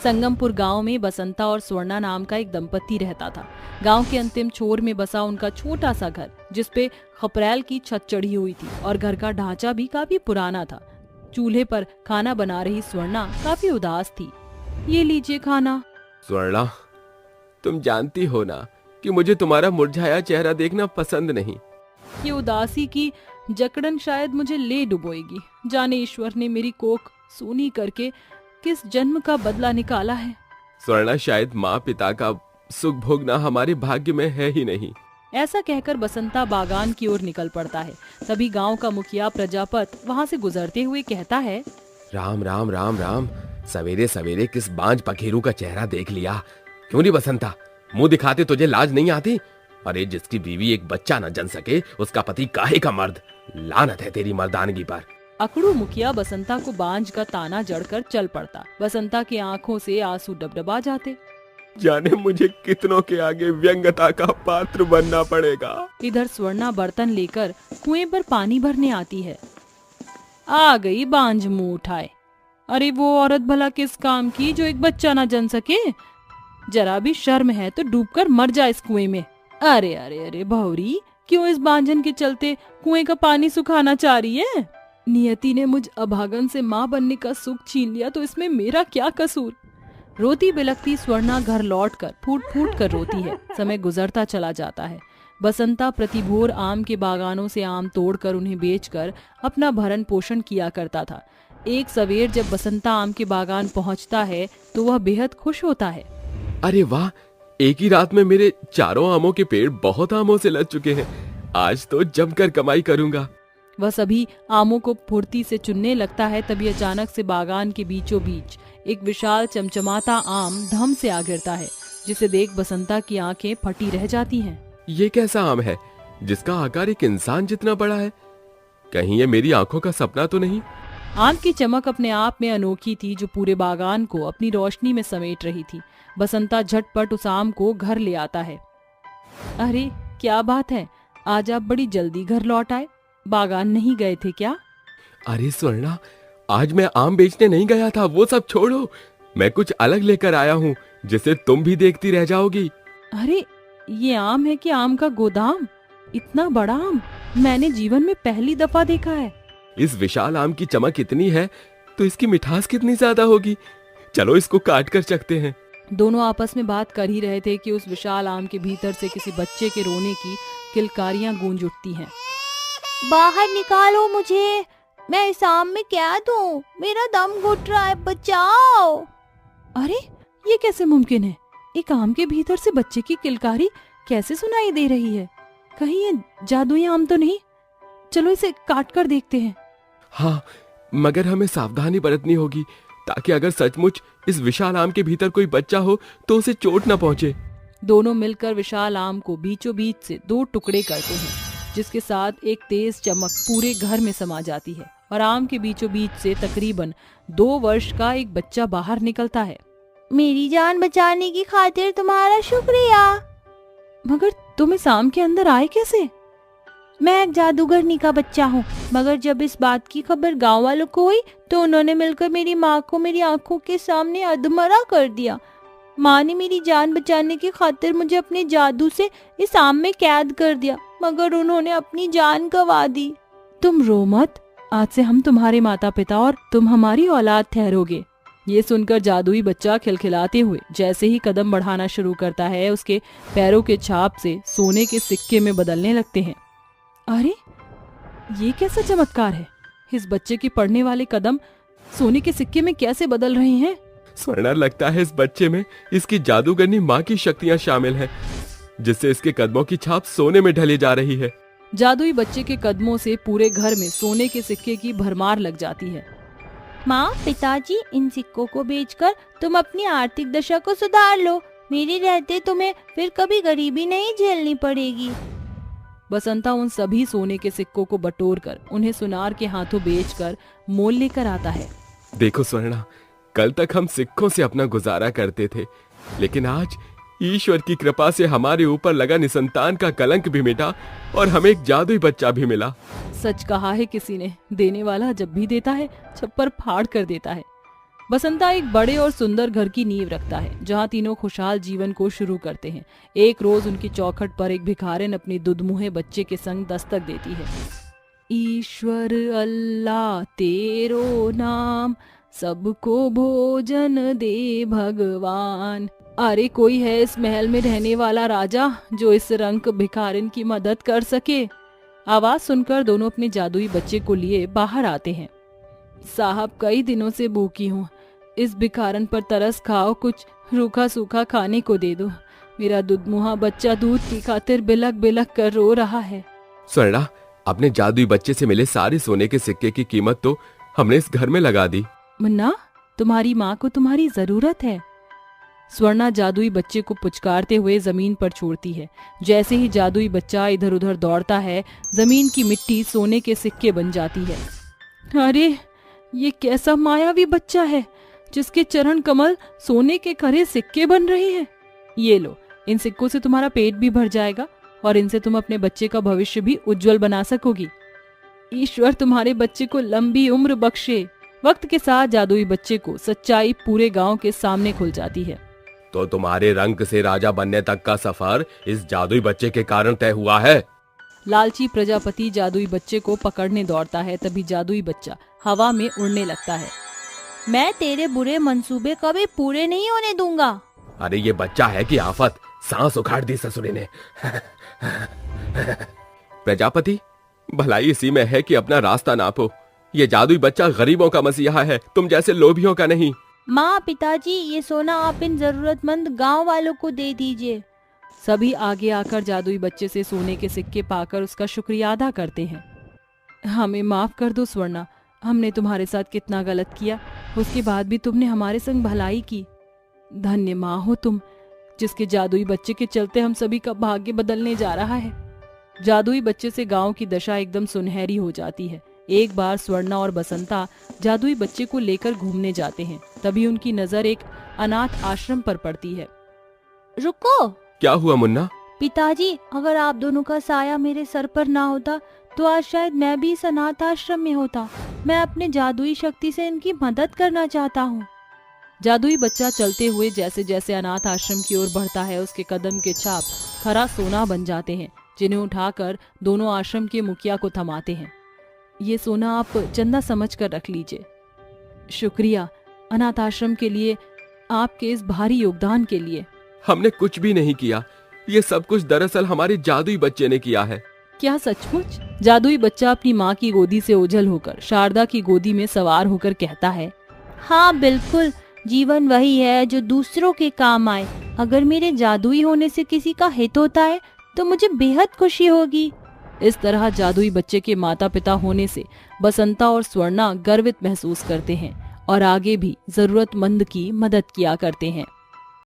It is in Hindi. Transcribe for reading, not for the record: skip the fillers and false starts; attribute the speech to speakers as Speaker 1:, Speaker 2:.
Speaker 1: संगमपुर गांव में बसंता और स्वर्णा नाम का एक दंपति रहता था। गांव के अंतिम छोर में बसा उनका छोटा सा घर, जिसपे खपरैल की छत चढ़ी हुई थी और घर का ढांचा भी काफी पुराना था। चूल्हे पर खाना बना रही स्वर्णा काफी उदास थी। ये लीजिए खाना।
Speaker 2: स्वर्णा, तुम जानती हो ना कि मुझे तुम्हारा मुरझाया चेहरा देखना पसंद नहीं।
Speaker 1: ये उदासी की जकड़न शायद मुझे ले डुबोएगी। जाने ईश्वर ने मेरी कोख सूनी करके किस जन्म का बदला निकाला है।
Speaker 2: स्वर्णा, शायद माँ पिता का सुख भोगना हमारे भाग्य में है ही नहीं।
Speaker 1: ऐसा कहकर बसंता बागान की ओर निकल पड़ता है। तभी गांव का मुखिया प्रजापत वहां से गुजरते हुए कहता है,
Speaker 2: राम राम राम राम, सवेरे सवेरे किस बांझ पखेरू का चेहरा देख लिया। क्यों नहीं बसंता, मुंह दिखाते तुझे लाज नहीं आती? अरे जिसकी बीवी एक बच्चा न जन सके, उसका पति काहे का मर्द। लानत है तेरी मर्दानगी पर।
Speaker 1: अकड़ू मुखिया बसंता को बांझ का ताना जड़कर चल पड़ता। बसंता की आंखों से आंसू डबडबा जाते।
Speaker 2: जाने मुझे कितनों के आगे व्यंग्यता का पात्र बनना पड़ेगा।
Speaker 1: इधर स्वर्णा बर्तन लेकर कुएं पर पानी भरने आती है। आ गई बांझ मुंह उठाए। अरे वो औरत भला किस काम की जो एक बच्चा ना जन सके? जरा भी शर्म है तो डूबकर मर जा इस कुएं में। अरे अरे अरे भौरी, क्यों इस बांझन के चलते कुएं का पानी सुखाना चाह रही है? नियति ने मुझ अभागन से माँ बनने का सुख छीन लिया तो इसमें मेरा क्या कसूर? रोती बिलखती स्वर्णा घर लौटकर फूट फूट कर रोती है। समय गुजरता चला जाता है। बसंता प्रतिभोर आम के बागानों से आम तोड़कर उन्हें बेचकर अपना भरण पोषण किया करता था। एक सवेर जब बसंता आम के बागान पहुंचता है तो वह बेहद खुश होता है।
Speaker 2: अरे वाह, एक ही रात में मेरे चारों आमों के पेड़ बहुत आमों से लद चुके हैं। आज तो जमकर कमाई करूंगा।
Speaker 1: वह सभी आमों को फुर्ती से चुनने लगता है। तभी अचानक से बागान के बीचों बीच एक विशाल चमचमाता आम धम से आ गिरता है, जिसे देख बसंता की आंखें फटी रह जाती हैं।
Speaker 2: ये कैसा आम है जिसका आकार एक इंसान जितना बड़ा है? कहीं ये मेरी आंखों का सपना तो नहीं?
Speaker 1: आम की चमक अपने आप में अनोखी थी, जो पूरे बागान को अपनी रोशनी में समेट रही थी। बसंता झटपट उस आम को घर ले आता है। अरे क्या बात है, आज आप बड़ी जल्दी घर लौट आए। बागान नहीं गए थे क्या?
Speaker 2: अरे स्वर्णा, आज मैं आम बेचने नहीं गया था, वो सब छोड़ो। मैं कुछ अलग लेकर आया हूँ जिसे तुम भी देखती रह जाओगी।
Speaker 1: अरे ये आम है कि आम का गोदाम? इतना बड़ा आम मैंने जीवन में पहली दफा देखा है।
Speaker 2: इस विशाल आम की चमक इतनी है तो इसकी मिठास कितनी ज्यादा होगी। चलो इसको काट कर चखते हैं।
Speaker 1: दोनों आपस में बात कर ही रहे थे कि उस विशाल आम के भीतर से किसी बच्चे के रोने की किलकारियां गूंज उठती हैं।
Speaker 3: बाहर निकालो मुझे, मैं इस आम में क्या दूं? मेरा दम घुट रहा है, बचाओ।
Speaker 1: अरे ये कैसे मुमकिन है? एक आम के भीतर से बच्चे की किलकारी कैसे सुनाई दे रही है? कहीं ये जादुई आम तो नहीं? चलो इसे काट कर देखते हैं।
Speaker 2: हाँ, मगर हमें सावधानी बरतनी होगी ताकि अगर सचमुच इस विशाल आम के भीतर कोई बच्चा हो तो उसे चोट न पहुंचे।
Speaker 1: दोनों मिलकर विशाल आम को बीचों बीच से दो टुकड़े करते हैं, जिसके साथ एक तेज चमक पूरे घर में समा जाती है और आम के बीचों बीच से तकरीबन 2 वर्ष का एक बच्चा बाहर निकलता है।
Speaker 3: मेरी जान बचाने की खातिर तुम्हारा शुक्रिया।
Speaker 1: मगर तुम इस आम के अंदर आए कैसे?
Speaker 3: मैं एक जादूगरनी का बच्चा हूँ, मगर जब इस बात की खबर गांव वालों को हुई तो उन्होंने मिलकर मेरी माँ को मेरी आंखों के सामने अधमरा कर दिया। माँ ने मेरी जान बचाने की खातिर मुझे अपने जादू से इस आम में कैद कर दिया, मगर उन्होंने अपनी जान गंवा दी।
Speaker 1: तुम रो मत, आज से हम तुम्हारे माता पिता और तुम हमारी औलाद ठहरोगे। ये सुनकर जादुई बच्चा खिलखिलाते हुए जैसे ही कदम बढ़ाना शुरू करता है, उसके पैरों के छाप से सोने के सिक्के में बदलने लगते हैं। अरे ये कैसा चमत्कार है? इस बच्चे के पड़ने वाले कदम सोने के सिक्के में कैसे बदल रहे हैं?
Speaker 2: स्वर्णा, लगता है इस बच्चे में इसकी जादूगरनी माँ की शक्तियाँ शामिल हैं, जिससे इसके कदमों की छाप सोने में ढली जा रही है।
Speaker 1: जादुई बच्चे के कदमों से पूरे घर में सोने के सिक्के की भरमार लग जाती है।
Speaker 3: माँ, पिताजी, इन सिक्कों को बेचकर तुम अपनी आर्थिक दशा को सुधार लो। मेरे रहते तुम्हें फिर कभी गरीबी नहीं झेलनी पड़ेगी।
Speaker 1: बसंता उन सभी सोने के सिक्कों को बटोरकर उन्हें सुनार के हाथों बेचकर मोल लेकर आता है।
Speaker 2: देखो स्वर्णा, कल तक हम सिक्कों से अपना गुजारा करते थे, लेकिन आज ईश्वर की कृपा से हमारे ऊपर लगा निसंतान का कलंक भी मिटा और हमें एक जादुई बच्चा भी मिला।
Speaker 1: सच कहा है किसी ने, देने वाला जब भी देता है छप्पर फाड़ कर देता है। बसंता एक बड़े और सुंदर घर की नींव रखता है जहाँ तीनों खुशहाल जीवन को शुरू करते हैं। एक रोज उनकी चौखट पर एक भिखारिन अपनी दुधमुहे बच्चे के संग दस्तक देती है। ईश्वर अल्लाह तेरो नाम, सबको भोजन दे भगवान। अरे कोई है इस महल में रहने वाला राजा जो इस रंक भिखारिन की मदद कर सके? आवाज सुनकर दोनों अपने जादुई बच्चे को लिए बाहर आते हैं। साहब कई दिनों से भूखी हूँ, इस भिखारन पर तरस खाओ, कुछ रूखा सूखा खाने को दे दो। मेरा दुधमुहा बच्चा दूध की खातिर बिलक बिलक कर रो रहा है।
Speaker 2: स्वर्णा, अपने जादुई बच्चे से मिले सारे सोने के सिक्के की कीमत तो हमने इस घर में लगा दी।
Speaker 1: मुन्ना, तुम्हारी माँ को तुम्हारी जरूरत है। स्वर्णा जादुई बच्चे को पुचकारते हुए जमीन पर छोड़ती है। जैसे ही जादुई बच्चा इधर उधर दौड़ता है, जमीन की मिट्टी सोने के सिक्के बन जाती है। अरे ये कैसा मायावी बच्चा है जिसके चरण कमल सोने के खरे सिक्के बन रहे हैं। ये लो, इन सिक्कों से तुम्हारा पेट भी भर जाएगा और इनसे तुम अपने बच्चे का भविष्य भी उज्जवल बना सकोगी। ईश्वर तुम्हारे बच्चे को लंबी उम्र बख्शे। वक्त के साथ जादुई बच्चे को सच्चाई पूरे गांव के सामने खुल जाती है।
Speaker 2: तो तुम्हारे रंग से राजा बनने तक का सफर इस जादुई बच्चे के कारण तय हुआ है।
Speaker 1: लालची प्रजापति जादुई बच्चे को पकड़ने दौड़ता है। तभी जादुई बच्चा हवा में उड़ने लगता है।
Speaker 3: मैं तेरे बुरे मंसूबे कभी पूरे नहीं होने दूंगा।
Speaker 2: अरे ये बच्चा है कि आफत, सांस उखाड़ दी ससुरे ने। प्रजापति, भलाई इसी में है कि अपना रास्ता नापो। ये जादुई बच्चा गरीबों का मसीहा है, तुम जैसे लोभियों का नहीं।
Speaker 3: माँ, पिताजी, ये सोना आप इन जरूरतमंद गांव वालों को दे दीजिए।
Speaker 1: सभी आगे आकर जादुई बच्चे से सोने के सिक्के पाकर उसका शुक्रिया अदा करते हैं। हमें माफ कर दो स्वर्णा, हमने तुम्हारे साथ कितना गलत किया, उसके बाद भी तुमने हमारे संग भलाई की। धन्य माँ हो तुम, जिसके जादुई बच्चे के चलते हम सभी का भाग्य बदलने जा रहा है। जादुई बच्चे से गांव की दशा एकदम सुनहरी हो जाती है। एक बार स्वर्णा और बसंता जादुई बच्चे को लेकर घूमने जाते हैं। तभी उनकी नजर एक अनाथ आश्रम पर पड़ती है।
Speaker 3: रुको।
Speaker 2: क्या हुआ मुन्ना?
Speaker 3: पिताजी, अगर आप दोनों का साया मेरे सर पर ना होता तो आज शायद मैं भी इस अनाथ आश्रम में होता। मैं अपने जादुई शक्ति से इनकी मदद करना चाहता हूँ।
Speaker 1: जादुई बच्चा चलते हुए जैसे जैसे अनाथ आश्रम की ओर बढ़ता है, उसके कदम के छाप खरा सोना बन जाते हैं, जिन्हें उठाकर दोनों आश्रम के मुखिया को थमाते हैं। ये सोना आप चंदा समझ कर रख लीजिए। शुक्रिया अनाथ आश्रम के लिए, आपके इस भारी योगदान के लिए।
Speaker 2: हमने कुछ भी नहीं किया, ये सब कुछ दरअसल हमारे जादुई बच्चे ने किया है।
Speaker 1: क्या सचमुच? जादुई बच्चा अपनी माँ की गोदी से ओझल होकर शारदा की गोदी में सवार होकर कहता है,
Speaker 3: हाँ बिल्कुल, जीवन वही है जो दूसरों के काम आए। अगर मेरे जादुई होने से किसी का हित होता है तो मुझे बेहद खुशी होगी।
Speaker 1: इस तरह जादुई बच्चे के माता पिता होने से बसंता और स्वर्णा गर्वित महसूस करते हैं और आगे भी जरूरतमंद की मदद किया करते हैं।